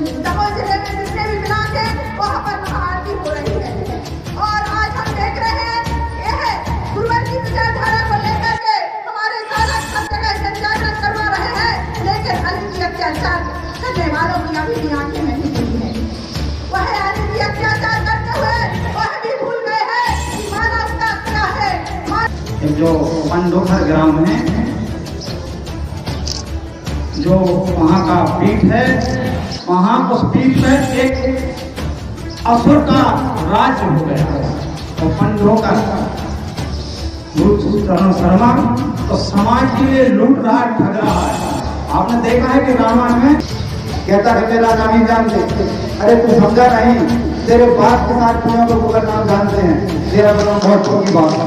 दमोह जिले में जितने भी ब्लॉक है वहाँ पर महाआरती हो रही है। और आज हम देख रहे हैं यह गुरुवर की विचारधारा को लेकर के हमारे साधक सब जगह संचालन करवा रहे हैं, लेकिन अली की अत्याचार करने वालों की अभी भी आंखें नहीं खुली है। वह अली की अत्याचार करते हुए वह भी भूल गए हैं कि मानवता क्या है। जो पंडोखर ग्राम है, जो वहाँ का पीठ है, वहाँ उस पीठ पर एक असुर का राज्य हो गया है। तो पंडोखर गुरुचरण शर्मा तो समाज के लिए लूट रहा है, ठग रहा है। आपने देखा है कि रामायण में कहता है तेरा नाम ही जानते, अरे तू समझा नहीं, तेरे बाप के साथ पुण्यों को पूरा नाम जानते हैं, तेरा बड़ा बहुत छोटी बात है।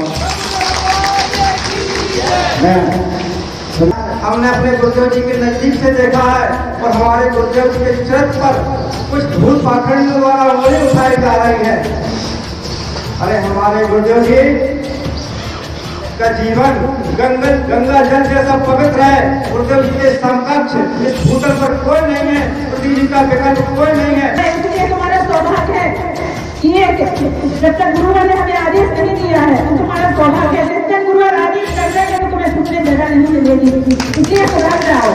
हमने अपने गुरुदेव जी के नजदीक से देखा है और हमारे गुरुदेव जी के चरित्र पर कुछ धूल पाखंड द्वारा उंगली उठाई जा रही है। अरे हमारे गुरुदेव जी का जीवन गंगा जल जैसा पवित्र है। गुरुदेव जी के समकक्ष इस भूतल पर कोई नहीं है, पृथ्वी जी का विकल्प कोई नहीं है। इसलिए तुम्हारा सौभाग्य है कि जब तक गुरुवर ने हमें आदेश नहीं दिया है तो तुम्हारा सौभाग्य है। जब तक गुरुवर आदेश कर देंगे तो तुम्हें छुपने जगह नहीं मिलेगी, इसलिए सुधर जाओ।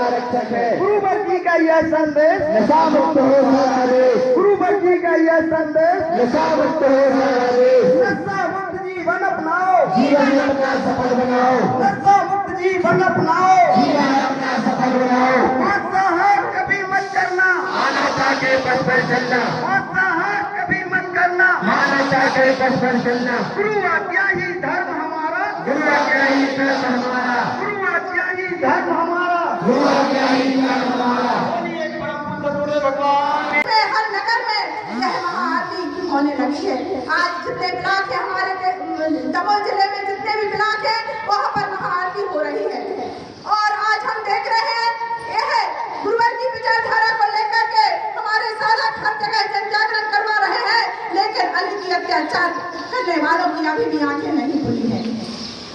रक्षक है। गुरुवर जी का यह संदेश नशा मुक्त हो हमारा देश। गुरुवर जी का यह संदेश नशा मुक्त हो हमारा देश। नशा मुक्त जीवन अपनाओ, जीवन अपना सफल बनाओ। नशा मुक्त जीवन अपनाओ, जीवन अपना सफल बनाओ। बादशाह है कभी के पथ पर चलना, मांसाहार कभी मत करना, मानवता के पथ पर चलना, गुरु आज्ञा ही धर्म हमारा, गुरु आज्ञा ही धर्म हमारा, गुरु आज्ञा ही धर्म हमारा, गुरु आज्ञा ही धर्म हमारा। हर नगर में यह महाआरती होने लगी है। आज जितने ब्लॉक है हमारे दमोह जिले में, जितने भी ब्लॉक है वहाँ पर महाआरती हो रही है। और आज हम देख रहे हैं यह गुरुवर की विचारधारा को लेकर के हमारे साधक हर जगह जन जागरण करवा रहे हैं, लेकिन अली की अत्याचार करने वालों की अभी भी आंखें नहीं खुली है।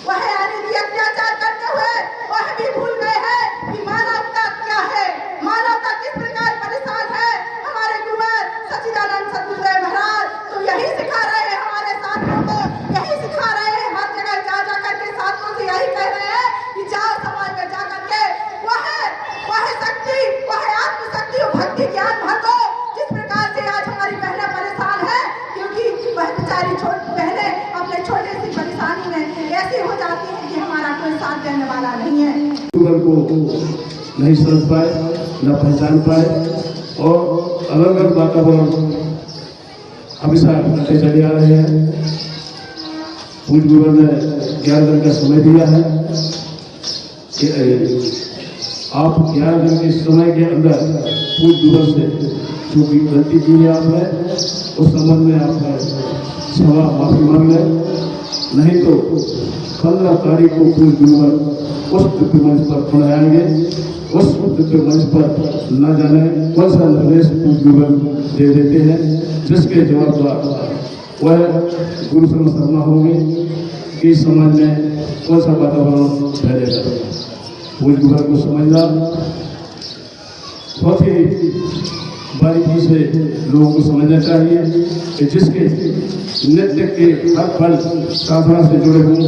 वह अली की अत्याचार करते हुए वह भी भूल गए हैं कि मानवता क्या है, मानवता किस प्रकार परेशान है। हमारे गुरुवर सच्चिदानंद सतगुरुदेव महाराज तो यही सिखा रहे हैं हमारे साथियों को, यही सिखा रहे हैं, हर जगह जा करके साथियों से यही कह रहे हैं कि जाओ समाज में जा करके वह शक्ति, वह आत्मशक्ति और भक्ति ज्ञान भर दो। जिस प्रकार से आज हमारी बहनें परेशान है, क्योंकि वह बेचारी छोटी बहनें अपने छोटे सी परेशानी में ऐसी हो जाती है कि हमारा कोई साथ देने वाला नहीं है। को नहीं समझ पाए, न पहचान पाए और अलग अलग वातावरण हमेशा करते चले आ रहे हैं। पूज्य गुरुवर ने 11 दिन का समय दिया है कि आप 11 दिन के समय के अंदर पूज्य गुरुवर से जो भी गलती की है आपने, उस संबंध में आप क्षमा माफी मांग लें, नहीं तो 15 तारीख को पूज्य गुरुवर उस दिव्य मंच पर खड़े आएंगे। उस दिव्य मंच पर न जाने कौन सा निर्देश पूज्य गुरुवर दे देते हैं, जिसके जवाब वह गुरु शर्मा होंगे कि समाज में कौन सा वातावरण फैलेगा। पूज्य गुरुवर को समझना बहुत ही बारीकी से लोगों को समझना चाहिए कि जिसके नृत्य के हर पल साधना से जुड़े हुए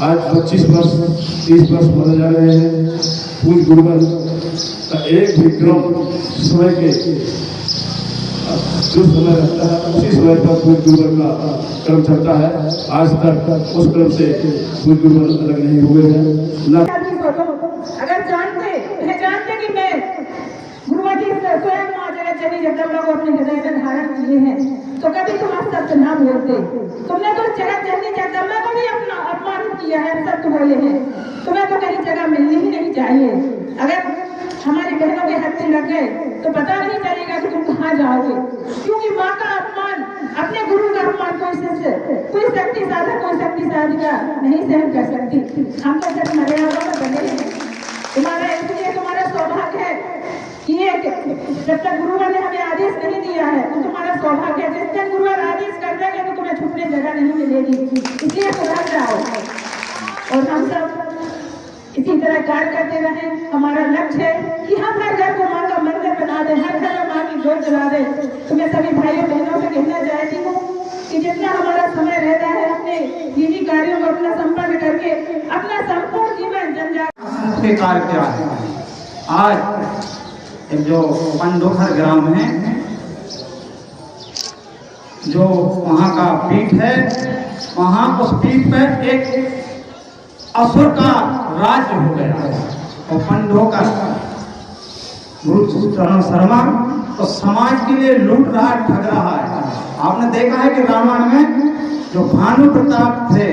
आज 25 वर्ष 30 वर्ष माने जा रहे हैं। पूज्य गुरुवर का एक भी क्रम समय के जो समय रहता है उसी समय पर पूज्य गुरुवर का क्रम चलता है। आज तक उस क्रम से पूज्य गुरुवर अलग नहीं हुए हैं। अगर जानते कि मैं गुरुवर जी स्वयं मां जगत जननी जगदम्बा को अपने हृदय में धारण किए हैं, तो कभी तुम सत्य ना बोलते। तुमने तो जगत जननी जगदम्बा को भी अपना अपमानित किया है, सत्य बोले हैं। तुम्हें तो कहीं जगह मिलनी ही नहीं चाहिए। अगर हमारी बहनों के हत्थे लग गए तो पता नहीं चलेगा कि तुम कहाँ जाओगे, क्योंकि माँ का अपमान, अपने गुरु का अपमान कोई शक्ति साधक, कोई शक्ति साधिका नहीं सहन कर सकती। हम तो सिर्फ मर्यादा में बने हैं। इसलिए तुम्हारा सौभाग्य है कि जब तक गुरुवर ने हमें आदेश नहीं दिया है तो तुम्हारा सौभाग्य है। जिस दिन गुरुवर आदेश कर देंगे तो तुम्हें छुपने जगह नहीं मिलेगी। इसलिए सुधर जाओ और हम सब इसी तरह कार्य करते रहें। हमारा लक्ष्य है कि हम हर घर को माँ का मंदिर बना दें, हर घर में माँ की जोत जला दें। तो मैं सभी भाइयों बहनों से कहना चाहती हूँ कि जितना हमारा समय रहता है अपने दीनी कार्यों को अपना संपन्न करके अपना संपूर्ण जीवन मुख्य कार्य क्या है। आज एक जो पंडोखर ग्राम है, जो वहाँ का पीठ है, वहाँ उस पीठ पर एक असुर का राज्य हो गया है। और पंडोखर गुरु शर्मा तो समाज के लिए लूट रहा, ठग रहा है। आपने देखा है कि रामायण में जो भानु प्रताप थे,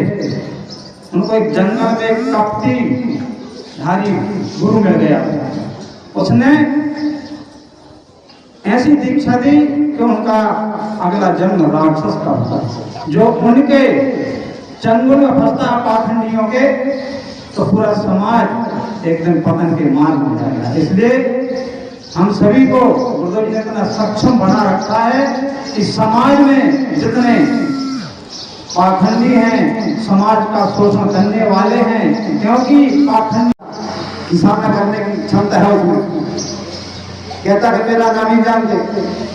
उनको एक जंगल में एक कपटी धारी गुरु मिल गया। उसने ऐसी दीक्षा दी कि उनका अगला जन्म राक्षस का होता। जो उनके चंगुल में फंसता पाखंडियों के, तो पूरा समाज एक दिन पतन के मार्ग में जाएगा। इसलिए हम सभी को गुरुदेव जी ने इतना सक्षम बना रखा है कि समाज में जितने पाखंडी हैं, समाज का शोषण करने वाले हैं, क्योंकि पाखंड सामना करने की क्षमता है उसमें। कहता है मेरा नाम ही जानते,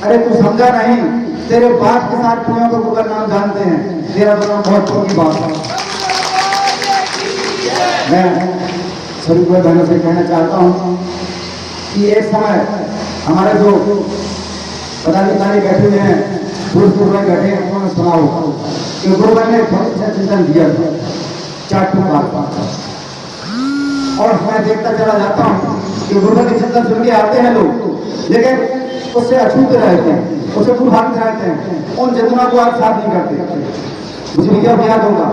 अरे तू समझा नहीं, तेरे बाप के साथ पुण्यों को गुरुवर नाम जानते हैं, तेरा तो नाम बहुत छोटी बात है। मैं सभी को बहनों से कहना चाहता हूँ कि एक समय हमारे जो पदाधिकारी बैठे हुए हैं, दूर में बैठे हैं, उन्होंने सुना होगा कि गुरुवर ने बहुत अच्छा चिंतन दिया था, चाटू बात। और मैं देखता चला जाता हूँ कि गुरुवर के चिंतन सुन के आते हैं लोग, लेकिन उससे अछूते रहते हैं, उससे दूर भागते रहते हैं, उन चेतना को आप साथ नहीं करते। मुझे विज्ञान याद होगा,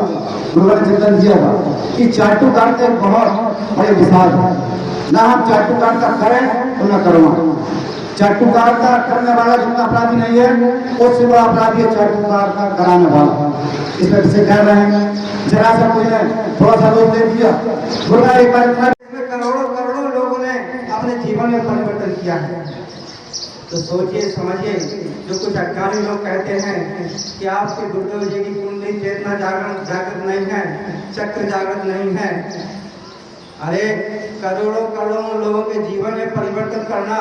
गुरु ने चिंतन किया था कि चाटुकारिता एक बहुत बड़े विशाल है, ना हम चाटुकारिता करें और ना करवाएं। चाटुकारिता करने वाला जितना अपराधी नहीं है, उससे बड़ा अपराधी है चाटुकारिता कराने वाला। इस पर से कह रहे हैं, जरा सा कोई ने थोड़ा सा दोष दे दिया, गुरु एक बार करोड़ों करोड़ों लोगों ने अपने जीवन में परिवर्तन किया है। तो सोचिए समझिए, जो कुछ अज्ञानी लोग कहते हैं कि आपके गुरुदेव जी की कुंडली चेतना जागृत नहीं है, चक्र जागृत नहीं है। अरे करोड़ों करोड़ों लोगों के जीवन में परिवर्तन करना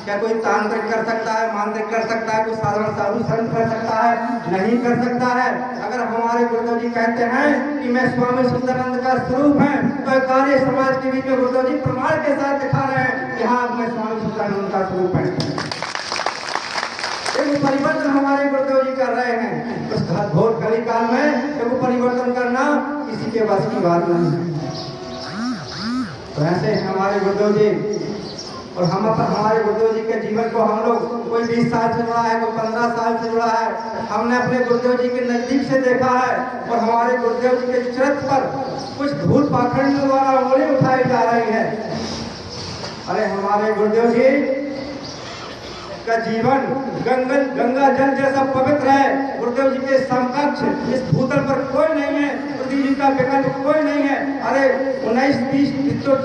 क्या कोई तांत्रिक कर सकता है, मांत्रिक कर सकता है, कोई साधारण साधु संत कर सकता है? नहीं कर सकता है। अगर हमारे गुरुदेव जी कहते हैं कि मैं स्वामी सुंदरानंद का स्वरूप है, तो कार्य समाज के बीच में गुरुदेव जी प्रमाण के साथ दिखा रहे हैं कि हाँ मैं स्वामी सुंदरानंद का स्वरूप है। एक परिवर्तन हमारे गुरुदेव जी कर रहे हैं। उस घोर कली काल में एक परिवर्तन करना किसी के बस की बात नहीं है। तो ऐसे हमारे गुरुदेव जी, और हम हमारे गुरुदेव जी के जीवन को हम लोग कोई 20 साल से जुड़ा है, कोई 15 साल से जुड़ा है। हमने अपने गुरुदेव जी के नजदीक से देखा है, और हमारे गुरुदेव जी के चरित्र पर कुछ धूल पाखंडियों द्वारा उंगली उठाई जा रही है। अरे हमारे गुरुदेव जी का जीवन गंगा जल जैसा पवित्र है। गुरुदेव जी के समकक्ष इस भूतल पर कोई नहीं है, गुरुदेव जी का विकल्प कोई नहीं है। अरे 19-20 तो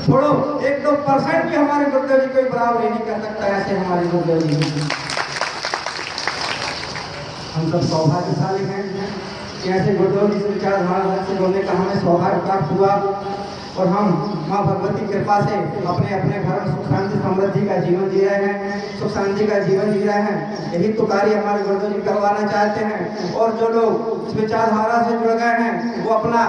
छोड़ो, 1-2% भी हमारे गुरुदेव जी कोई बराबरी नहीं कर सकता। ऐसे हमारे गुरुदेव जी, हम सब सौभाग्यशाली हैं कि ऐसे गुरुदेव जी से विचारधारा से बोलने का हमें सौभाग्य प्राप्त हुआ, और हम माँ भगवती की कृपा से अपने अपने घर में सुख शांति समृद्धि का जीवन जी रहे हैं, सुख शांति का जीवन जी रहे हैं। यही तो कार्य हमारे गुरुदेव जी करवाना चाहते हैं। और जो लोग इस विचारधारा से जुड़ गए हैं, वो अपना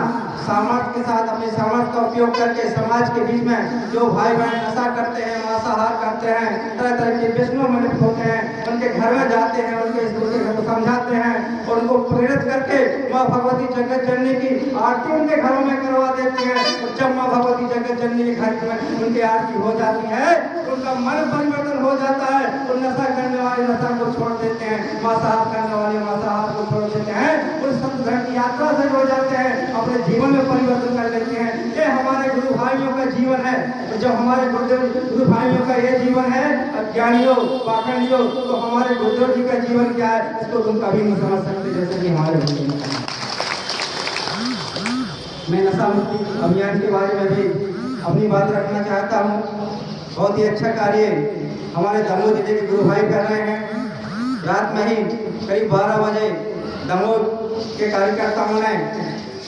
सामर्थ्य के साथ, अपने सामर्थ्य का उपयोग करके समाज के बीच में जो भाई बहन नशा करते हैं, मांसाहार करते हैं, तरह तरह के व्यसनों में लिप्त होते हैं, उनके घर में जाते हैं, उनके घर को समझाते हैं, और उनको प्रेरित करके माँ भगवती जगत जननी की आरती उनके घरों में करवा देते हैं। और जब माँ भगवती जगत जननी के घर में उनकी आरती हो जाती है, उनका मन परिवर्तन हो जाता है। तो नशा करने वाले नशा को छोड़ देते हैं, मांसाहार करने वाले मांसाहार को छोड़ देते हैं, उस संत धर्म की यात्रा से जुड़ जाते हैं, अपने जीवन में परिवर्तन कर लेते हैं। ये हमारे गुरु भाइयों का जीवन है। तो जब हमारे गुरु भाइयों का ये जीवन है, अज्ञानियों पाखंडियों, तो हमारे गुरुदेव जी का जीवन क्या है, इसको तुम कभी नहीं समझ सकते। जैसे कि हमारे गुरुदेव, मैं नशा मुक्ति अभियान के बारे में भी अपनी बात रखना चाहता हूँ। बहुत ही अच्छा कार्य हमारे दमोह जिले के गुरु भाई कर रहे हैं। रात में ही करीब 12 बजे दमोह के कार्यकर्ताओं ने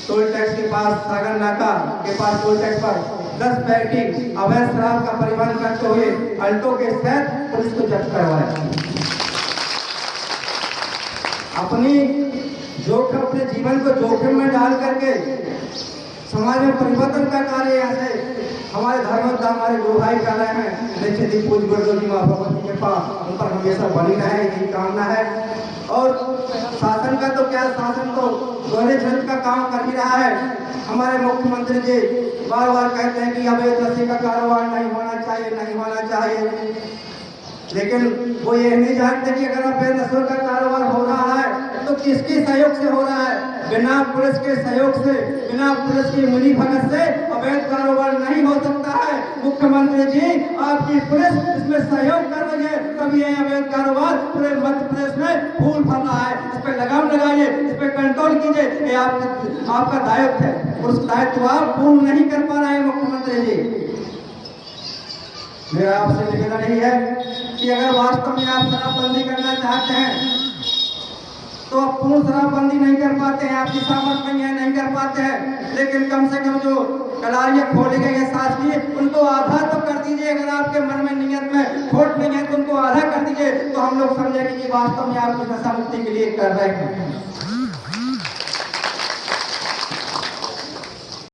टोल टैक्स के पास, सागर नाका के पास टोल टैक्स पर 10 पैकेट अवैध शराब का परिवहन करते हुए अल्टो के साथ पुलिस को जब्त करवाया। अपने जीवन को जोखिम में डाल करके समाज में परिवर्तन का कार्य यहाँ से हमारे धर्मोद्धार हमारे गुरु भाई कर रहे हैं। निश्चित ही पूज्य गुरुदेव जी माँ भगवती के पास उन पर हमेशा बनी रहे, यही कामना है। और शासन का तो क्या, शासन तो दोहरे छंद का काम कर ही रहा है। हमारे मुख्यमंत्री जी बार बार कहते हैं कि अवैध नशे का कारोबार नहीं होना चाहिए, नहीं होना चाहिए, लेकिन वो ये नहीं जानते कि अगर अवैध नशे का कारोबार हो रहा है तो किसके सहयोग से हो रहा है। बिना पुलिस के सहयोग से, बिना पुलिस की मिली भगत से अवैध कारोबार नहीं हो सकता है। मुख्यमंत्री जी, आपकी पुलिस इसमें सहयोग कर रही है, तभी ये अवैध कारोबार पूरे मध्य प्रदेश में फूल फल रहा है। इस पर लगाम लगाइए, इस पर कंट्रोल कीजिए, ये आपका दायित्व है। उस दायित्व आप पूर्ण नहीं कर पा रहे हैं मुख्यमंत्री जी। मेरा आपसे निवेदन यही है कि अगर वास्तव में आप शराबबंदी करना चाहते हैं तो आप पूर्ण शराबबंदी नहीं कर पाते हैं, आपकी सामर्थ्य नहीं है, नहीं कर पाते हैं, लेकिन कम से कम जो कलारियां खोली गई है शासकीय, उनको आधा तो कर दीजिए। अगर आपके मन में नियत में खोट नहीं है तो उनको आधा कर दीजिए, तो हम लोग समझेंगे कि वास्तव में आप नशा मुक्ति के लिए कर रहे हैं।